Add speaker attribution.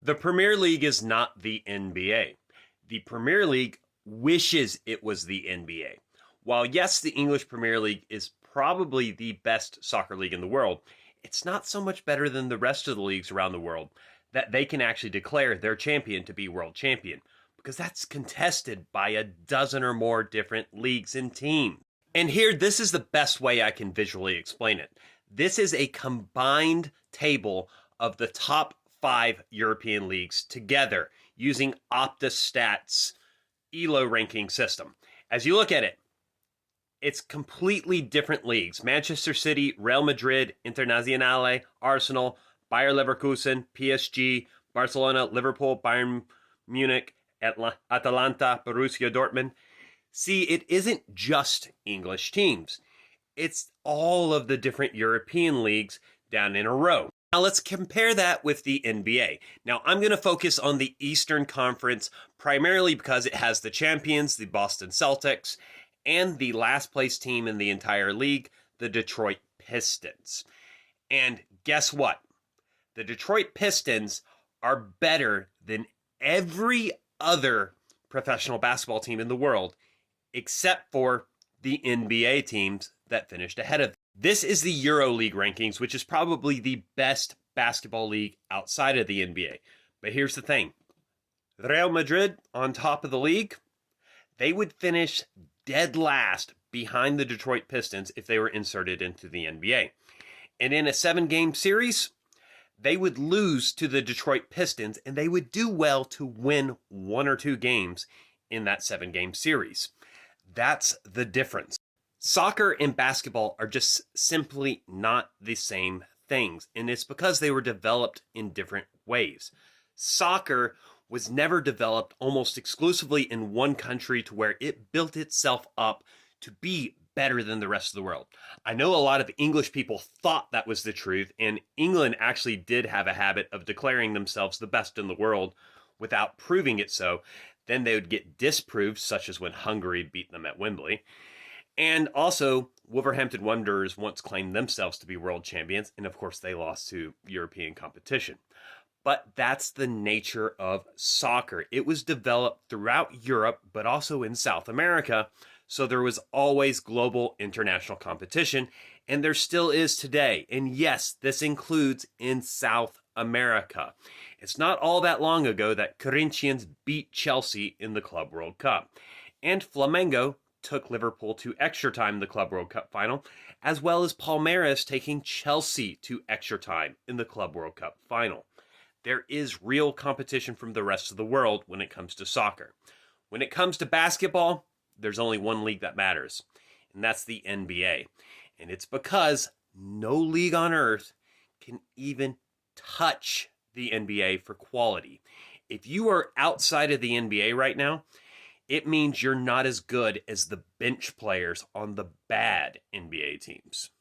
Speaker 1: The Premier League is not the NBA. The Premier League wishes it was the NBA. While, yes, the English Premier League is probably the best soccer league in the world, it's not so much better than the rest of the leagues around the world that they can actually declare their champion to be world champion, because that's contested by a dozen or more different leagues and teams. And here, this is the best way I can visually explain it. This is a combined table of the top 5 European leagues together using OptaStats ELO ranking system. As you look at it, it's completely different leagues. Manchester City, Real Madrid, Internazionale, Arsenal, Bayer Leverkusen, PSG, Barcelona, Liverpool, Bayern Munich, Atalanta, Borussia Dortmund. See, it isn't just English teams. It's all of the different European leagues down in a row. Now let's compare that with the NBA. Now I'm going to focus on the Eastern Conference primarily because it has the champions, the Boston Celtics, and the last place team in the entire league, the Detroit Pistons. And guess what? The Detroit Pistons are better than every other professional basketball team in the world, except for the NBA teams that finished ahead of them. This is the EuroLeague rankings, which is probably the best basketball league outside of the NBA. But here's the thing. Real Madrid on top of the league, they would finish dead last behind the Detroit Pistons if they were inserted into the NBA. And in a 7-game series, they would lose to the Detroit Pistons, and they would do well to win 1 or 2 games in that 7-game series. That's the difference. Soccer and basketball are just simply not the same things, and it's because they were developed in different ways. Soccer was never developed almost exclusively in one country to where it built itself up to be better than the rest of the world. I know a lot of English people thought that was the truth, and England actually did have a habit of declaring themselves the best in the world without proving it so. Then they would get disproved, such as when Hungary beat them at Wembley. And also, Wolverhampton Wanderers once claimed themselves to be world champions, and of course they lost to European competition. But that's the nature of soccer. It was developed throughout Europe, but also in South America, so there was always global international competition, and there still is today. And yes, this includes in South America. It's not all that long ago that Corinthians beat Chelsea in the Club World Cup, and Flamengo took Liverpool to extra time in the Club World Cup final, as well as Palmeiras taking Chelsea to extra time in the Club World Cup final. There is real competition from the rest of the world when it comes to soccer. When it comes to basketball, there's only one league that matters, and that's the NBA. And it's because no league on earth can even touch the NBA for quality. If you are outside of the NBA right now, it means you're not as good as the bench players on the bad NBA teams.